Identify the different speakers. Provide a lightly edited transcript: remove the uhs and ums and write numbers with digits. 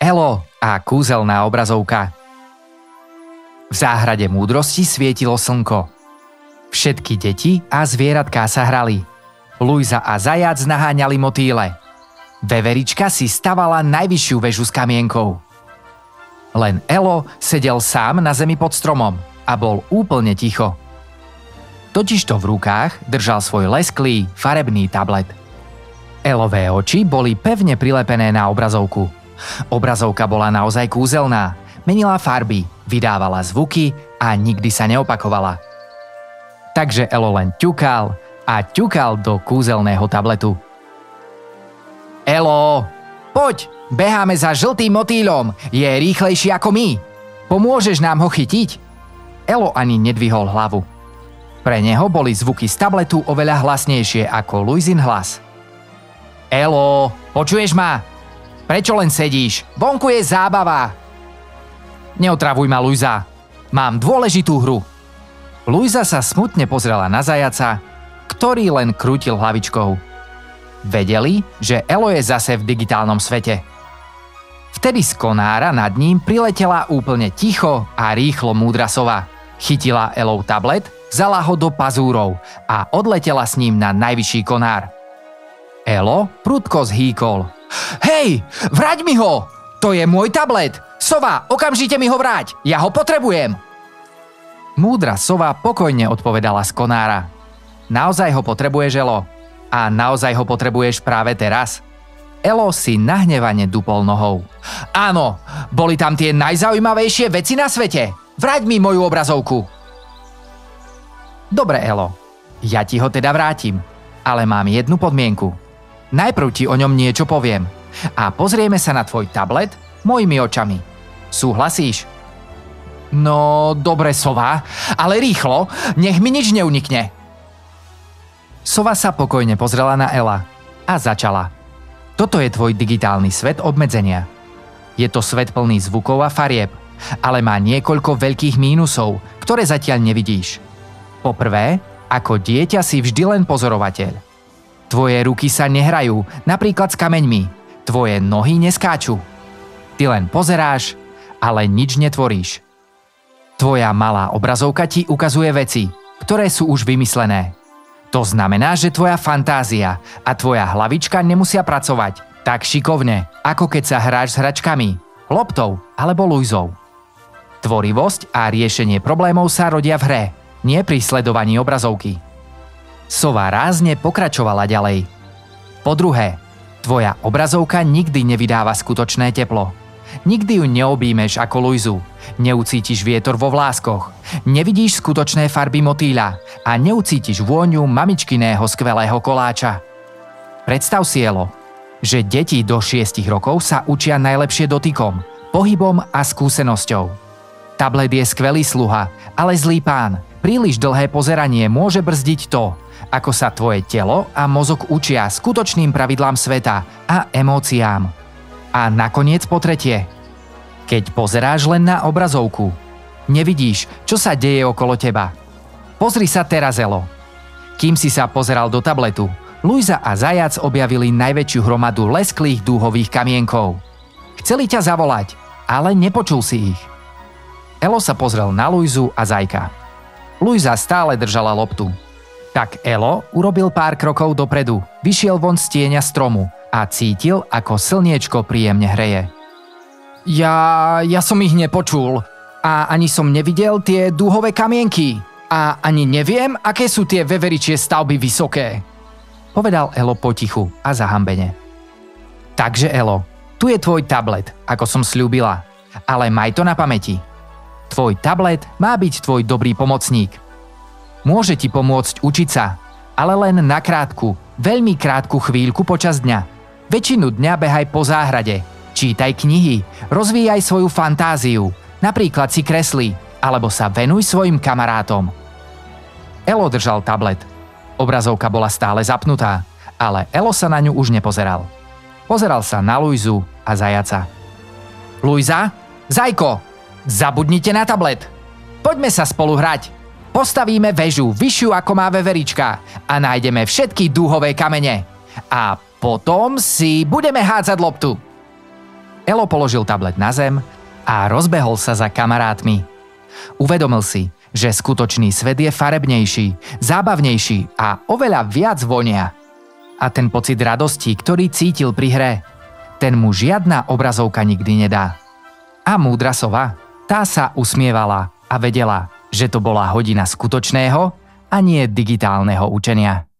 Speaker 1: Elo a kúzelná obrazovka. V záhrade múdrosti svietilo slnko. Všetky deti a zvieratká sa hrali. Luisa a zajac naháňali motýle. Veverička si stavala najvyššiu väžu s kamienkou. Len Elo sedel sám na zemi pod stromom a bol úplne ticho. Totižto v rukách držal svoj lesklý, farebný tablet. Elové oči boli pevne prilepené na obrazovku. Obrazovka bola naozaj kúzelná, menila farby, vydávala zvuky a nikdy sa neopakovala. Takže Elo len ťukal a ťukal do kúzelného tabletu. Elo, poď, beháme za žltým motýľom, je rýchlejší ako my. Pomôžeš nám ho chytiť? Elo ani nedvihol hlavu. Pre neho boli zvuky z tabletu oveľa hlasnejšie ako Luisin hlas. Elo, počuješ ma? Prečo len sedíš? Vonku je zábava. Neotravuj ma, Luisa. Mám dôležitú hru. Luisa sa smutne pozrela na zajaca, ktorý len krútil hlavičkou. Vedeli, že Elo je zase v digitálnom svete. Vtedy z konára nad ním priletela úplne ticho a rýchlo múdra sova. Chytila Elov tablet, vzala ho do pazúrov a odletela s ním na najvyšší konár. Elo prudko zhýkol. Hej, vráť mi ho! To je môj tablet! Sova, okamžite mi ho vráť! Ja ho potrebujem! Múdra sova pokojne odpovedala z konára. Naozaj ho potrebuješ, Elo? A naozaj ho potrebuješ práve teraz? Elo si nahnevane dupol nohou. Áno, boli tam tie najzaujímavejšie veci na svete. Vráť mi moju obrazovku. Dobre, Elo, ja ti ho teda vrátim. Ale mám jednu podmienku. Najprv ti o ňom niečo poviem. A pozrieme sa na tvoj tablet mojimi očami. Súhlasíš? No, dobre, sova, ale rýchlo, nech mi nič neunikne. Sova sa pokojne pozrela na Ela a začala. Toto je tvoj digitálny svet obmedzenia. Je to svet plný zvukov a farieb, ale má niekoľko veľkých mínusov, ktoré zatiaľ nevidíš. Poprvé, ako dieťa si vždy len pozorovateľ. Tvoje ruky sa nehrajú, napríklad s kameňmi. Tvoje nohy neskáču. Ty len pozeráš, ale nič netvoríš. Tvoja malá obrazovka ti ukazuje veci, ktoré sú už vymyslené. To znamená, že tvoja fantázia a tvoja hlavička nemusia pracovať tak šikovne, ako keď sa hráš s hračkami, loptou alebo Luisou. Tvorivosť a riešenie problémov sa rodia v hre, nie pri sledovaní obrazovky. Sova rázne pokračovala ďalej. Po druhé, tvoja obrazovka nikdy nevydáva skutočné teplo. Nikdy ju neobímeš ako Luizu, neucítiš vietor vo vláskoch, nevidíš skutočné farby motýľa a neucítiš vôňu mamičkiného skvelého koláča. Predstav si, Elo, že deti do 6 rokov sa učia najlepšie dotykom, pohybom a skúsenosťou. Tablet je skvelý sluha, ale zlý pán. Príliš dlhé pozeranie môže brzdiť to, ako sa tvoje telo a mozog učia skutočným pravidlám sveta a emóciám. A nakoniec po tretie, keď pozeráš len na obrazovku, nevidíš, čo sa deje okolo teba. Pozri sa teraz, Elo. Kým si sa pozeral do tabletu, Luisa a zajac objavili najväčšiu hromadu lesklých dúhových kamienkov. Chceli ťa zavolať, ale nepočul si ich. Elo sa pozrel na Luizu a zajka. Luisa stále držala loptu. Tak Elo urobil pár krokov dopredu, vyšiel von z tieňa stromu a cítil, ako slniečko príjemne hreje. Ja som ich nepočul a ani som nevidel tie dúhové kamienky a ani neviem, aké sú tie veveričie stavby vysoké, povedal Elo potichu a zahambene. Takže Elo, tu je tvoj tablet, ako som sľúbila, ale maj to na pamäti. Tvoj tablet má byť tvoj dobrý pomocník. Môže ti pomôcť učiť sa, ale len na krátku, veľmi krátku chvíľku počas dňa. Väčšinu dňa behaj po záhrade, čítaj knihy, rozvíjaj svoju fantáziu, napríklad si kresli, alebo sa venuj svojim kamarátom. Elo držal tablet. Obrazovka bola stále zapnutá, ale Elo sa na ňu už nepozeral. Pozeral sa na Luizu a zajaca. Luisa, zajko, zabudnite na tablet. Poďme sa spolu hrať. Postavíme väžu vyššiu ako má veverička a nájdeme všetky dúhové kamene. A potom si budeme hádzať loptu. Elo položil tablet na zem a rozbehol sa za kamarátmi. Uvedomil si, že skutočný svet je farebnejší, zábavnejší a oveľa viac vonia. A ten pocit radosti, ktorý cítil pri hre, ten mu žiadna obrazovka nikdy nedá. A múdra sova, tá sa usmievala a vedela, že to bola hodina skutočného a nie digitálneho učenia.